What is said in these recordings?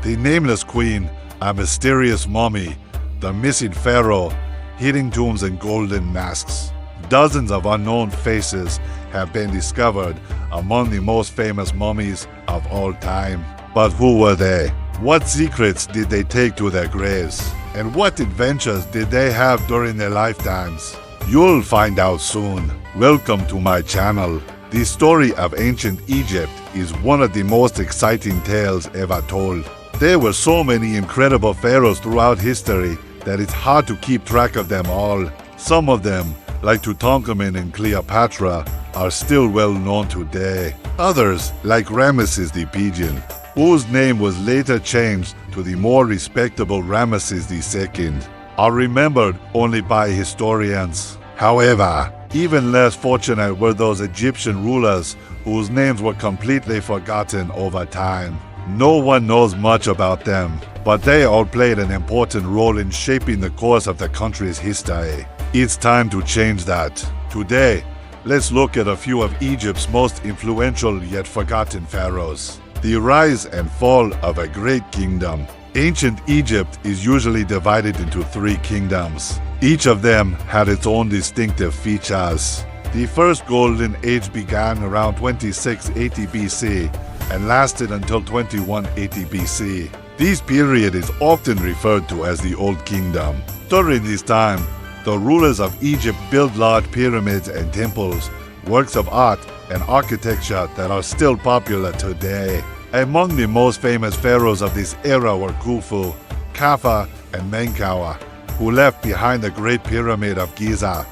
the nameless queen, a mysterious mummy, the missing pharaoh, hidden tombs and golden masks. Dozens of unknown faces have been discovered among the most famous mummies of all time. But who were they? What secrets did they take to their graves? And what adventures did they have during their lifetimes? You'll find out soon. Welcome to my channel. The story of ancient Egypt is one of the most exciting tales ever told. There were so many incredible pharaohs throughout history that it's hard to keep track of them all. Some of them, like Tutankhamun and Cleopatra, are still well known today. Others, like Ramesses the Pigeon, whose name was later changed to the more respectable Ramesses II, are remembered only by historians. However, even less fortunate were those Egyptian rulers whose names were completely forgotten over time. No one knows much about them, but they all played an important role in shaping the course of the country's history. It's time to change that. Today, let's look at a few of Egypt's most influential yet forgotten pharaohs. The rise and fall of a great kingdom. Ancient Egypt is usually divided into three kingdoms. Each of them had its own distinctive features. The first golden age began around 2680 BC and lasted until 2180 BC. This period is often referred to as the Old Kingdom. During this time, the rulers of Egypt built large pyramids and temples, works of art and architecture that are still popular today. Among the most famous pharaohs of this era were Khufu, Khafre, and Menkaure, who left behind the Great Pyramid of Giza,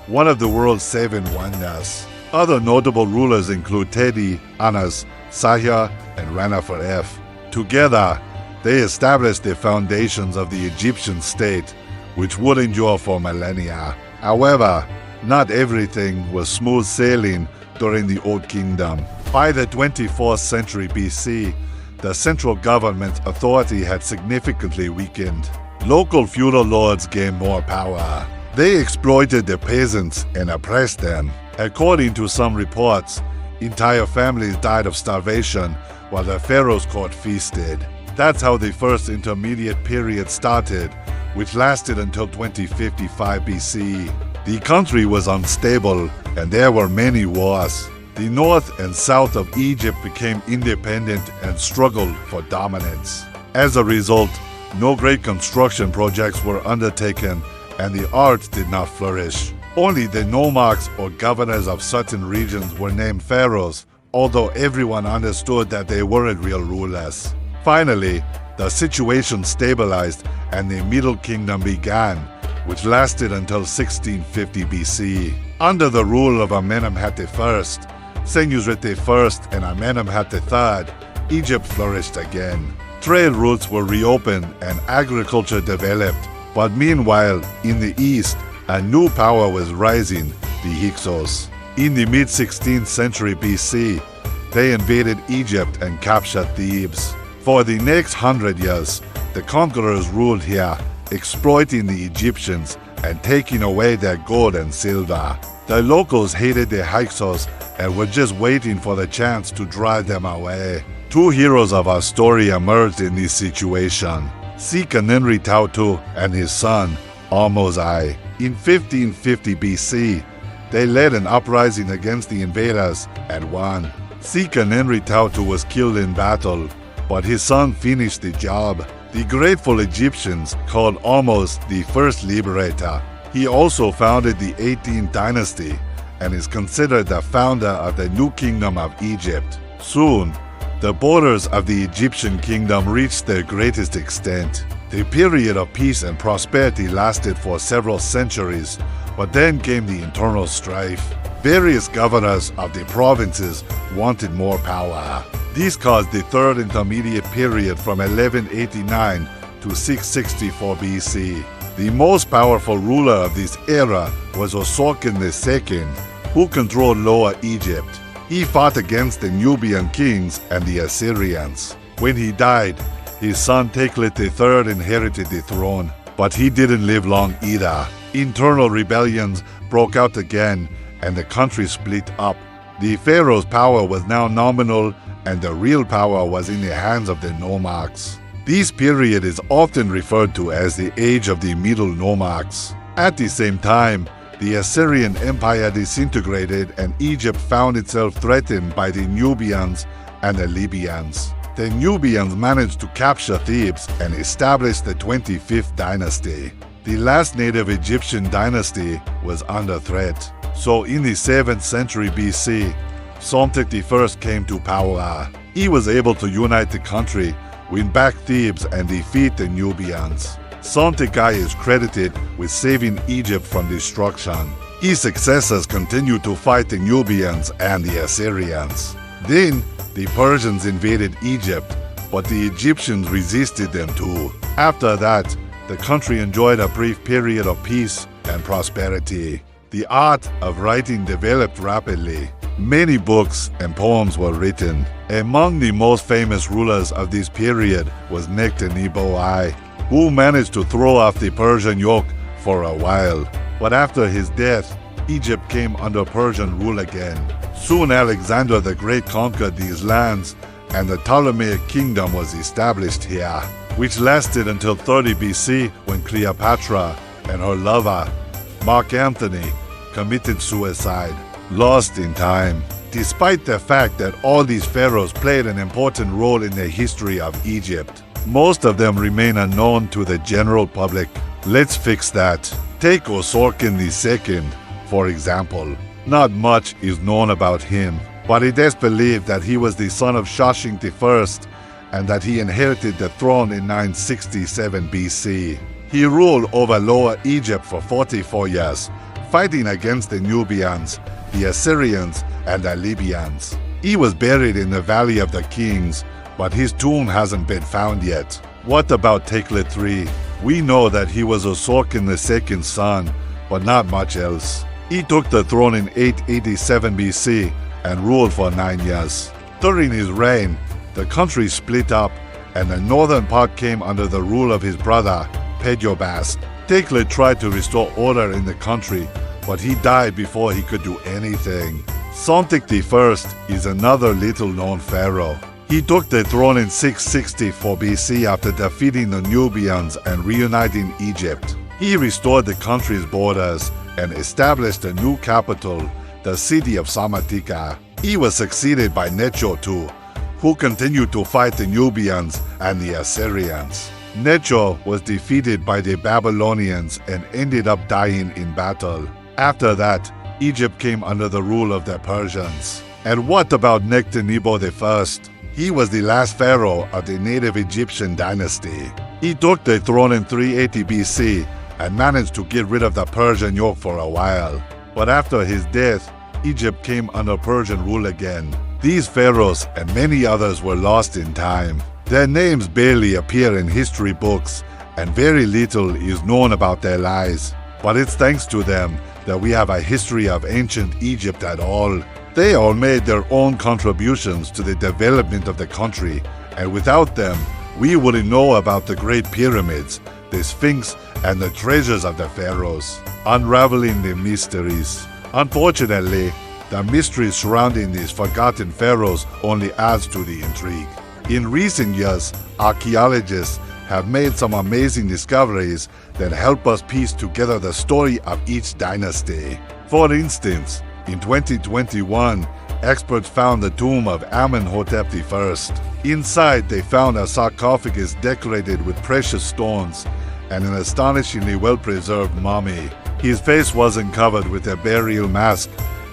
one of the world's 7 wonders. Other notable rulers include Teti, Anas, Sahya, and Rana4f. Together, they established the foundations of the Egyptian state, which would endure for millennia. However, not everything was smooth sailing during the Old Kingdom. By the 24th century BC, the central government authority had significantly weakened. Local feudal lords gained more power. They exploited the peasants and oppressed them. According to some reports, entire families died of starvation while the pharaoh's court feasted. That's how the first intermediate period started, which lasted until 2055 BC. The country was unstable and there were many wars. The north and south of Egypt became independent and struggled for dominance. As a result, no great construction projects were undertaken and the arts did not flourish. Only the nomarchs or governors of certain regions were named pharaohs, although everyone understood that they weren't real rulers. Finally, the situation stabilized and the Middle Kingdom began, which lasted until 1650 BC. Under the rule of Amenemhat I, Senusret I, and Amenemhat III, Egypt flourished again. Trade routes were reopened and agriculture developed, but meanwhile, in the east, a new power was rising, the Hyksos. In the mid-16th century BC, they invaded Egypt and captured Thebes. For the next 100 years, the conquerors ruled here, exploiting the Egyptians and taking away their gold and silver. The locals hated the Hyksos and were just waiting for the chance to drive them away. Two heroes of our story emerged in this situation: Sekhemry Ra II and his son, Pharaohs I. In 1550 BC, they led an uprising against the invaders and won. Sekhemry Ra II was killed in battle, but his son finished the job. The grateful Egyptians called Pharaohs the first liberator. He also founded the 18th dynasty and is considered the founder of the new kingdom of Egypt. Soon, the borders of the Egyptian kingdom reached their greatest extent. The period of peace and prosperity lasted for several centuries, but then came the internal strife. Various governors of the provinces wanted more power. This caused the third intermediate period from 1189 to 664 BC. The most powerful ruler of this era was Usorken II, who controlled Lower Egypt. He fought against the Nubian kings and the Assyrians. When he died, his son Teklet III inherited the throne, but he didn't live long either. Internal rebellions broke out again and the country split up. The pharaoh's power was now nominal and the real power was in the hands of the nomarchs. This period is often referred to as the Age of the Middle Nomarchs. At the same time, the Assyrian Empire disintegrated and Egypt found itself threatened by the Nubians and the Libyans. The Nubians managed to capture Thebes and establish the 25th dynasty. The last native Egyptian dynasty was under threat. So in the 7th century BC, Psamtik I came to power. He was able to unite the country, win back Thebes, and defeat the Nubians. Psamtik I is credited with saving Egypt from destruction. His successors continued to fight the Nubians and the Assyrians. Then, the Persians invaded Egypt, but the Egyptians resisted them too. After that, the country enjoyed a brief period of peace and prosperity. The art of writing developed rapidly. Many books and poems were written. Among the most famous rulers of this period was Nectanebo I, who managed to throw off the Persian yoke for a while. But after his death, Egypt came under Persian rule again. Soon Alexander the Great conquered these lands, and the Ptolemaic kingdom was established here, which lasted until 30 BC when Cleopatra and her lover, Mark Antony, committed suicide, lost in time. Despite the fact that all these pharaohs played an important role in the history of Egypt, most of them remain unknown to the general public. Let's fix that. Take Osorkon II, for example. Not much is known about him, but it is believed that he was the son of Shoshin I and that he inherited the throne in 967 BC. He ruled over Lower Egypt for 44 years, fighting against the Nubians, the Assyrians, and the Libyans. He was buried in the Valley of the Kings, but his tomb hasn't been found yet. What about Teklet III? We know that he was Osorkon II's son, but not much else. He took the throne in 887 BC and ruled for 9 years. During his reign, the country split up, and the northern part came under the rule of his brother, Pediobast. Teklet tried to restore order in the country, but he died before he could do anything. Psamtik I is another little-known pharaoh. He took the throne in 664 BC after defeating the Nubians and reuniting Egypt. He restored the country's borders and established a new capital, the city of Psamtik. He was succeeded by Necho II, who continued to fight the Nubians and the Assyrians. Necho was defeated by the Babylonians and ended up dying in battle. After that, Egypt came under the rule of the Persians. And what about Nectanebo I? He was the last pharaoh of the native Egyptian dynasty. He took the throne in 380 BC and managed to get rid of the Persian yoke for a while. But after his death, Egypt came under Persian rule again. These pharaohs and many others were lost in time. Their names barely appear in history books, and very little is known about their lives. But it's thanks to them that we have a history of ancient Egypt at all. They all made their own contributions to the development of the country, and without them, we wouldn't know about the Great Pyramids, the Sphinx, and the treasures of the pharaohs. Unraveling the mysteries. Unfortunately, the mystery surrounding these forgotten pharaohs only adds to the intrigue. In recent years, archaeologists have made some amazing discoveries that help us piece together the story of each dynasty. For instance, in 2021, experts found the tomb of Amenhotep I. Inside, they found a sarcophagus decorated with precious stones and an astonishingly well-preserved mummy. His face wasn't covered with a burial mask,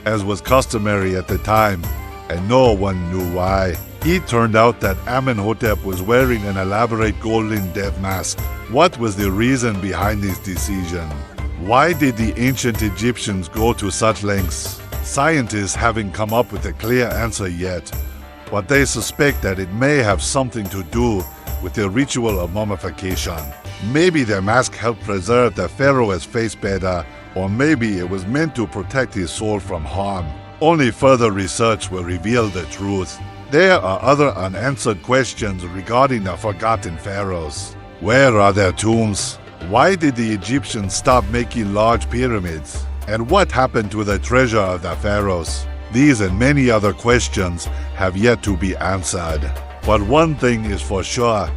as was customary at the time, and no one knew why. It turned out that Amenhotep was wearing an elaborate golden death mask. What was the reason behind this decision? Why did the ancient Egyptians go to such lengths? Scientists haven't come up with a clear answer yet, but they suspect that it may have something to do with the ritual of mummification. Maybe the mask helped preserve the pharaoh's face better, or maybe it was meant to protect his soul from harm. Only further research will reveal the truth. There are other unanswered questions regarding the forgotten pharaohs. Where are their tombs? Why did the Egyptians stop making large pyramids? And what happened to the treasure of the pharaohs? These and many other questions have yet to be answered. But one thing is for sure,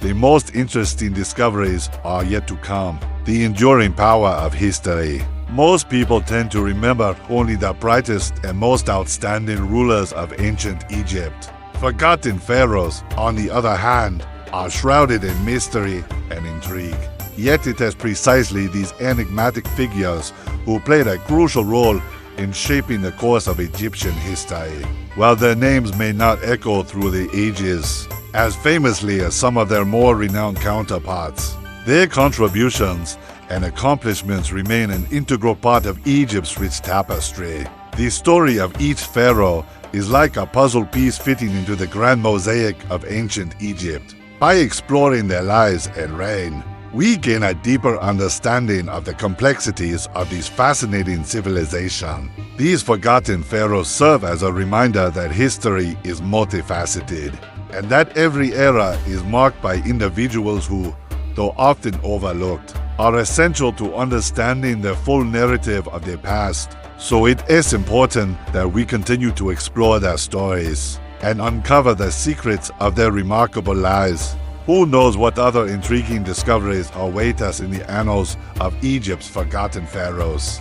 the most interesting discoveries are yet to come. The enduring power of history. Most people tend to remember only the brightest and most outstanding rulers of ancient Egypt. Forgotten pharaohs, on the other hand, are shrouded in mystery and intrigue. Yet it is precisely these enigmatic figures who played a crucial role in shaping the course of Egyptian history. While their names may not echo through the ages as famously as some of their more renowned counterparts, their contributions and accomplishments remain an integral part of Egypt's rich tapestry. The story of each pharaoh is like a puzzle piece fitting into the grand mosaic of ancient Egypt. By exploring their lives and reign, we gain a deeper understanding of the complexities of this fascinating civilization. These forgotten pharaohs serve as a reminder that history is multifaceted, and that every era is marked by individuals who, though often overlooked, are essential to understanding the full narrative of their past. So it is important that we continue to explore their stories and uncover the secrets of their remarkable lives. Who knows what other intriguing discoveries await us in the annals of Egypt's forgotten pharaohs?